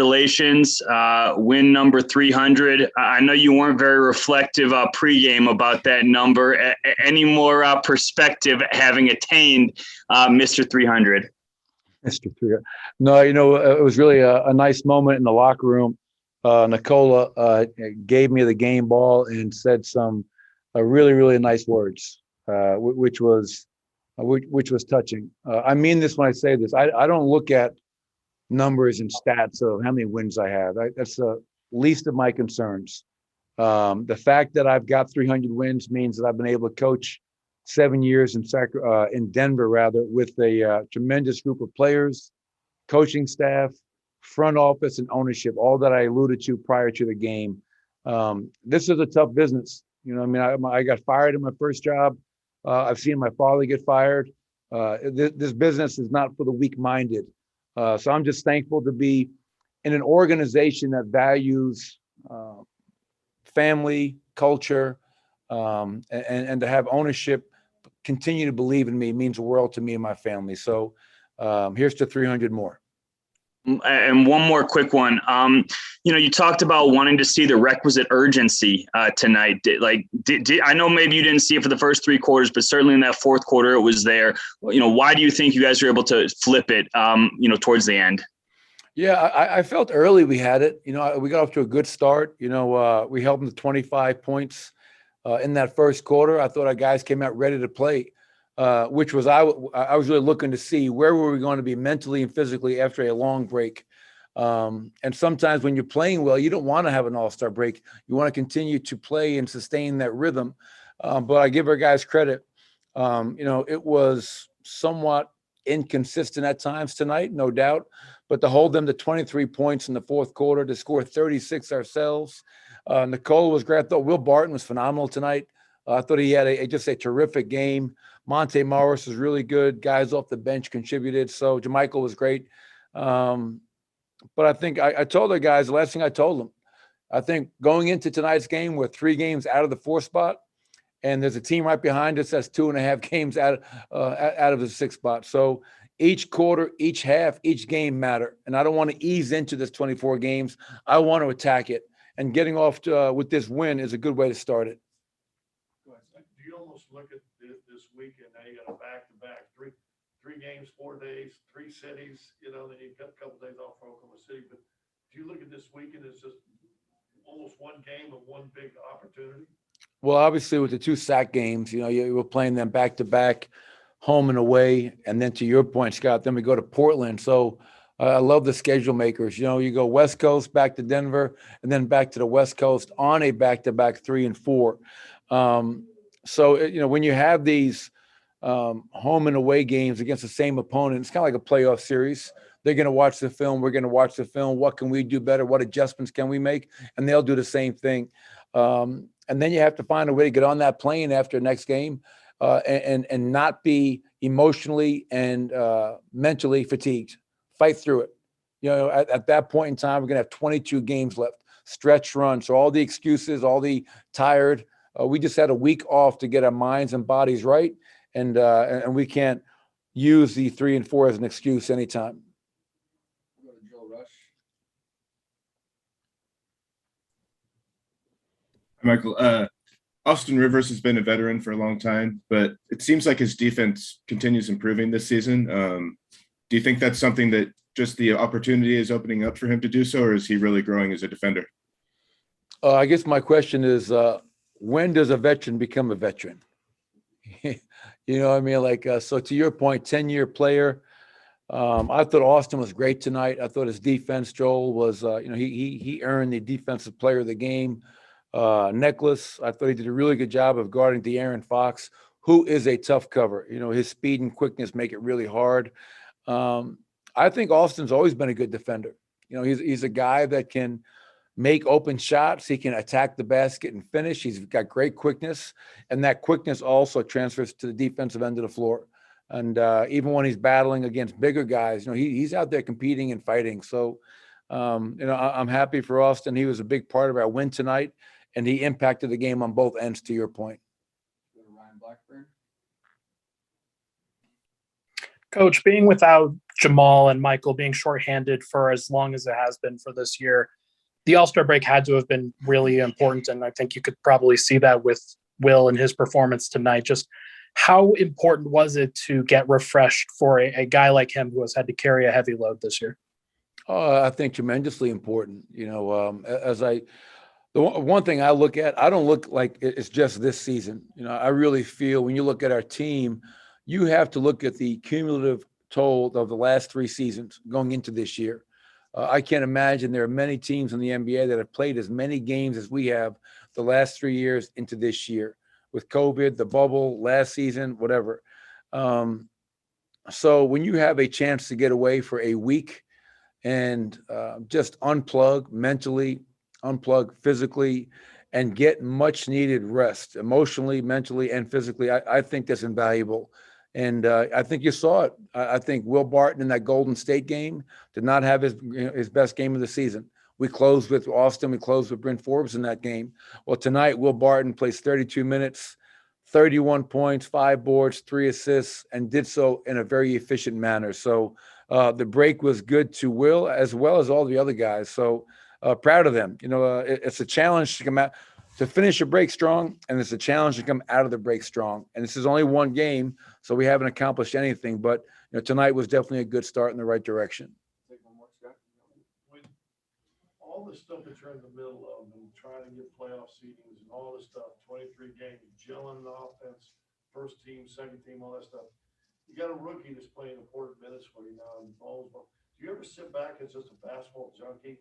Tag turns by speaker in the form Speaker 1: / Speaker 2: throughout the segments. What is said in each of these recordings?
Speaker 1: Congratulations, win number 300. I know you weren't very reflective pregame about that number. Any more perspective having attained Mr. 300?
Speaker 2: Mr. 300. No, it was really a nice moment in the locker room. Nicola gave me the game ball and said some really, really nice words, which was touching. I mean this when I say this. I don't look at numbers and stats of how many wins I have. That's the least of my concerns. The fact that I've got 300 wins means that I've been able to coach 7 years in Denver, with a tremendous group of players, coaching staff, front office, and ownership, all that I alluded to prior to the game. This is a tough business. I got fired in my first job. I've seen my father get fired. This business is not for the weak-minded. So I'm just thankful to be in an organization that values family, culture, and to have ownership continue to believe in me means the world to me and my family. So here's to 300 more.
Speaker 1: And one more quick one. You talked about wanting to see the requisite urgency tonight. I know maybe you didn't see it for the first 3 quarters, but certainly in that fourth quarter, it was there. Why do you think you guys were able to flip it, towards the end?
Speaker 2: Yeah, I felt early we had it. We got off to a good start. We held them to 25 points in that first quarter. I thought our guys came out ready to play. Which was I was really looking to see where were we going to be mentally and physically after a long break. And sometimes when you're playing well, you don't want to have an all-star break. You want to continue to play and sustain that rhythm. But I give our guys credit. It was somewhat inconsistent at times tonight, no doubt. But to hold them to 23 points in the fourth quarter, to score 36 ourselves. Nicole was great. I thought Will Barton was phenomenal tonight. I thought he had just a terrific game. Monte Morris was really good. Guys off the bench contributed. So JaMychal was great. But I think I told the guys, the last thing I told them, I think going into tonight's game, we're 3 games out of the 4th spot, and there's a team right behind us that's 2.5 games out of the 6th spot. So each quarter, each half, each game matter. And I don't want to ease into this 24 games. I want to attack it. And getting off with this win is a good way to start it.
Speaker 3: Do you almost look at this weekend? Now you got a back-to-back, three games, 4 days, 3 cities. Then you got a couple of days off for Oklahoma City. But do you look at this weekend as just almost one game of one big opportunity?
Speaker 2: Well, obviously with the 2 sack games, you were playing them back-to-back, home and away, and then to your point, Scott, then we go to Portland. So I love the schedule makers. You go West Coast back to Denver, and then back to the West Coast on a back-to-back 3 and 4. So, when you have these home and away games against the same opponent, it's kind of like a playoff series. They're going to watch the film. We're going to watch the film. What can we do better? What adjustments can we make? And they'll do the same thing. And then you have to find a way to get on that plane after the next game and not be emotionally and mentally fatigued. Fight through it. At that point in time, we're going to have 22 games left, stretch run. So all the excuses, all the tired, we just had a week off to get our minds and bodies right. And we can't use the 3 and 4 as an excuse anytime.
Speaker 4: We'll go to Joe Rush.
Speaker 5: Michael, Austin Rivers has been a veteran for a long time, but it seems like his defense continues improving this season. Do you think that's something that just the opportunity is opening up for him to do so, or is he really growing as a defender?
Speaker 2: I guess my question is, when does a veteran become a veteran? What I mean? So to your point, 10-year player. I thought Austin was great tonight. I thought his defense, Joel, was, he earned the defensive player of the game necklace. I thought he did a really good job of guarding De'Aaron Fox, who is a tough cover. His speed and quickness make it really hard. I think Austin's always been a good defender. He's a guy that can make open shots. He can attack the basket and finish. He's got great quickness, and that quickness also transfers to the defensive end of the floor. And even when he's battling against bigger guys, he's out there competing and fighting. So, I'm happy for Austin. He was a big part of our win tonight, and he impacted the game on both ends, to your point.
Speaker 4: Go to Ryan Blackburn.
Speaker 6: Coach, being without Jamal and Michael being shorthanded for as long as it has been for this year, the All-Star break had to have been really important. And I think you could probably see that with Will and his performance tonight. Just how important was it to get refreshed for a guy like him who has had to carry a heavy load this year?
Speaker 2: I think tremendously important. The one thing I look at, I don't look like it's just this season. I really feel when you look at our team, you have to look at the cumulative toll of the last 3 seasons going into this year. I can't imagine there are many teams in the NBA that have played as many games as we have the last 3 years into this year with COVID, the bubble, last season, whatever. So when you have a chance to get away for a week and just unplug mentally, unplug physically, and get much needed rest emotionally, mentally, and physically, I think that's invaluable. And I think you saw it. I think Will Barton in that Golden State game did not have his best game of the season. We closed with Austin. We closed with Bryn Forbes in that game. Well, tonight, Will Barton plays 32 minutes, 31 points, 5 boards, 3 assists, and did so in a very efficient manner. So the break was good to Will as well as all the other guys. So proud of them. It's a challenge to come out, to finish a break strong, and it's a challenge to come out of the break strong. And this is only one game, so we haven't accomplished anything. But tonight was definitely a good start in the right direction.
Speaker 3: When all the stuff that you're in the middle of and trying to get playoff seedings and all this stuff, 23 games, gelling the offense, first team, second team, all that stuff. You got a rookie that's playing important minutes for you now in Bowles. Do you ever sit back as just a basketball junkie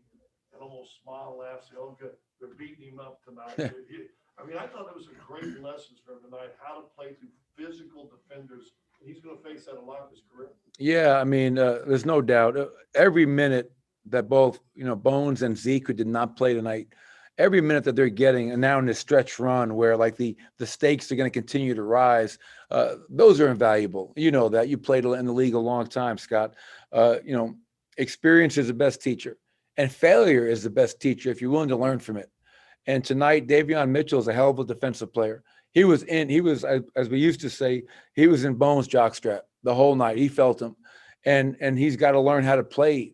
Speaker 3: and almost smile, laugh, say, "Oh, good, they're beating him up tonight"? I thought it was a great lessons for him tonight, how to play through physical defenders. He's going to face that a lot in his career.
Speaker 2: Yeah, there's no doubt. Every minute that both Bones and Zeke, who did not play tonight, every minute that they're getting, and now in this stretch run where like the stakes are going to continue to rise, those are invaluable. You know that. You played in the league a long time, Scott. Experience is the best teacher, and failure is the best teacher if you're willing to learn from it. And tonight, Davion Mitchell is a hell of a defensive player. He was, as we used to say, he was in Bones' jockstrap the whole night. He felt him, and he's got to learn how to play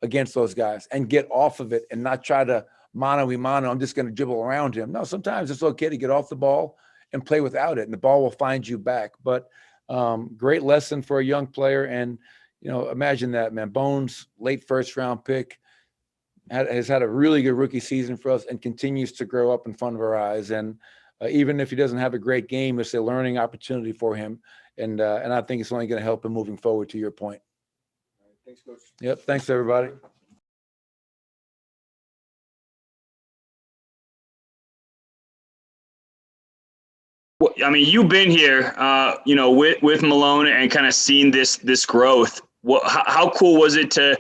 Speaker 2: against those guys and get off of it and not try to mano-a-mano. I'm just going to dribble around him. No, sometimes it's okay to get off the ball and play without it, and the ball will find you back. But great lesson for a young player. And, imagine that, man. Bones, late first-round pick, has had a really good rookie season for us and continues to grow up in front of our eyes. And even if he doesn't have a great game, it's a learning opportunity for him. And I think it's only going to help him moving forward, to your point.
Speaker 4: Thanks, Coach.
Speaker 2: Yep. Thanks, everybody.
Speaker 1: Well, you've been here, with Malone and kind of seen this growth. How cool was it to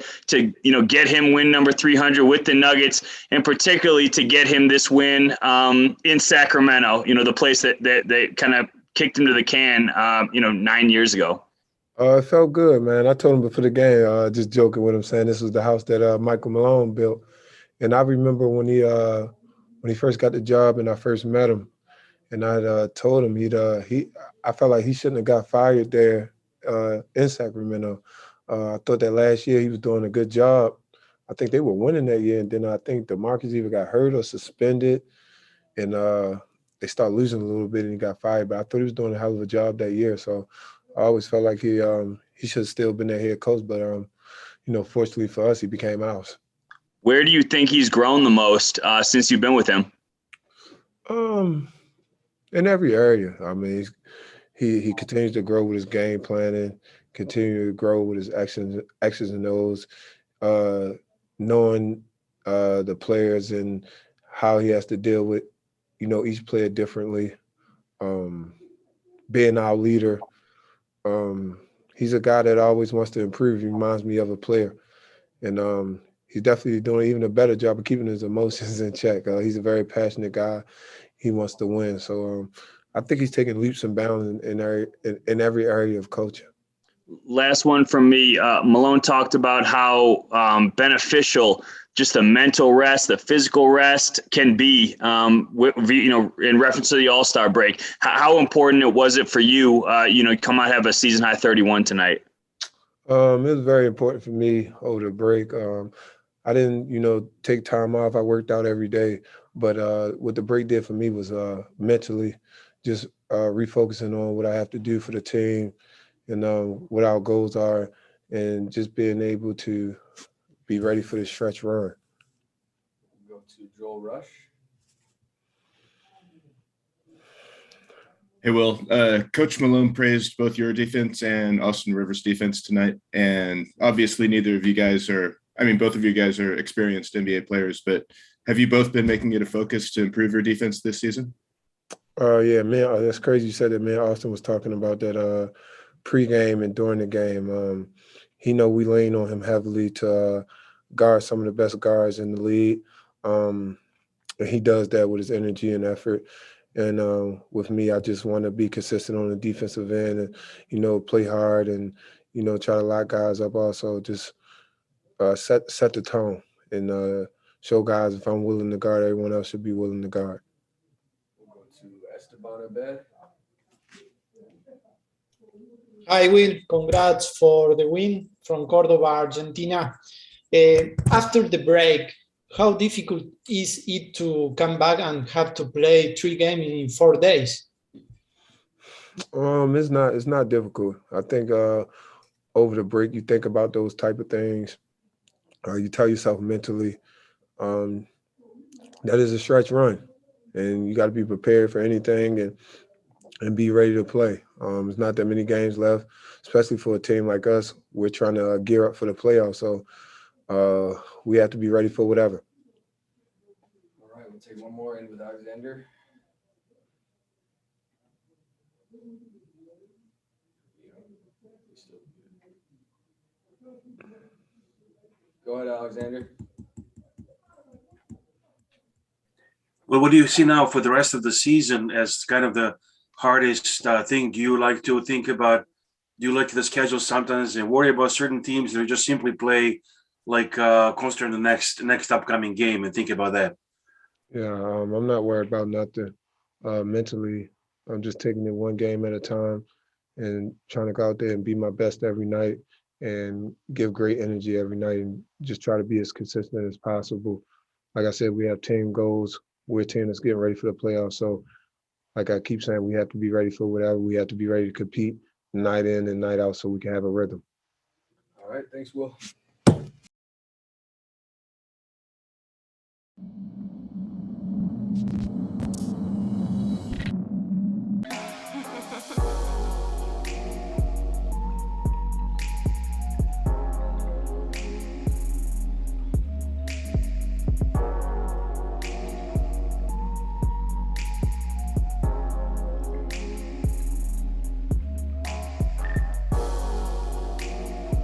Speaker 1: get him win number 300 with the Nuggets, and particularly to get him this win in Sacramento, the place that kind of kicked him to the can, 9 years ago?
Speaker 7: It felt good, man. I told him before the game, just joking with him, saying this was the house that Michael Malone built. And I remember when he first got the job and I first met him, and I told him I felt like he shouldn't have got fired there in Sacramento. I thought that last year he was doing a good job. I think they were winning that year, and then I think DeMarcus either got hurt or suspended, and they started losing a little bit, and he got fired. But I thought he was doing a hell of a job that year. So I always felt like he should have still been their head coach. But fortunately for us, he became ours.
Speaker 1: Where do you think he's grown the most since you've been with him?
Speaker 7: In every area. He continues to grow with his game planning, continue to grow with his X's and O's, knowing the players and how he has to deal with, each player differently. Being our leader. He's a guy that always wants to improve. He reminds me of a player. And he's definitely doing even a better job of keeping his emotions in check. He's a very passionate guy. He wants to win. So I think he's taking leaps and bounds in every area of coaching.
Speaker 1: Last one from me. Malone talked about how beneficial just the mental rest, the physical rest can be, in reference to the All-Star break. How important was it for you, come out and have a season high 31 tonight?
Speaker 7: It was very important for me over the break. I didn't, take time off. I worked out every day, but what the break did for me was mentally just refocusing on what I have to do for the team and what our goals are, and just being able to be ready for the stretch run.
Speaker 4: Go to Joel Rush.
Speaker 5: Hey, Will. Coach Malone praised both your defense and Austin Rivers' defense tonight. And obviously, both of you guys are experienced NBA players, but have you both been making it a focus to improve your defense this season?
Speaker 7: Yeah, man, that's crazy you said that. Man, Austin was talking about that pregame and during the game. He know we lean on him heavily to guard some of the best guards in the league. And he does that with his energy and effort. And with me, I just want to be consistent on the defensive end and, play hard and, try to lock guys up also. Just set the tone and show guys if I'm willing to guard, everyone else should be willing to guard.
Speaker 4: We'll go to Esteban Abed.
Speaker 8: Hi, Will. Congrats for the win from Cordoba, Argentina. After the break, how difficult is it to come back and have to play 3 games in 4 days?
Speaker 7: It's not difficult. I think over the break you think about those type of things. You tell yourself mentally that is a stretch run, and you got to be prepared for anything and be ready to play. There's not that many games left, especially for a team like us. We're trying to gear up for the playoffs, so we have to be ready for whatever.
Speaker 4: All right, we'll take one more in with Alexander. Go ahead, Alexander.
Speaker 9: Well, what do you see now for the rest of the season as kind of the hardest thing? Do you like to think about, do you like the schedule sometimes and worry about certain teams, or just simply play like concentrate on the next upcoming game and think about that?
Speaker 7: Yeah, I'm not worried about nothing. Mentally, I'm just taking it one game at a time and trying to go out there and be my best every night and give great energy every night and just try to be as consistent as possible. Like I said, we have team goals. We're a team that's getting ready for the playoffs. So like I keep saying, we have to be ready for whatever. We have to be ready to compete night in and night out so we can have a rhythm.
Speaker 4: All right, thanks, Will.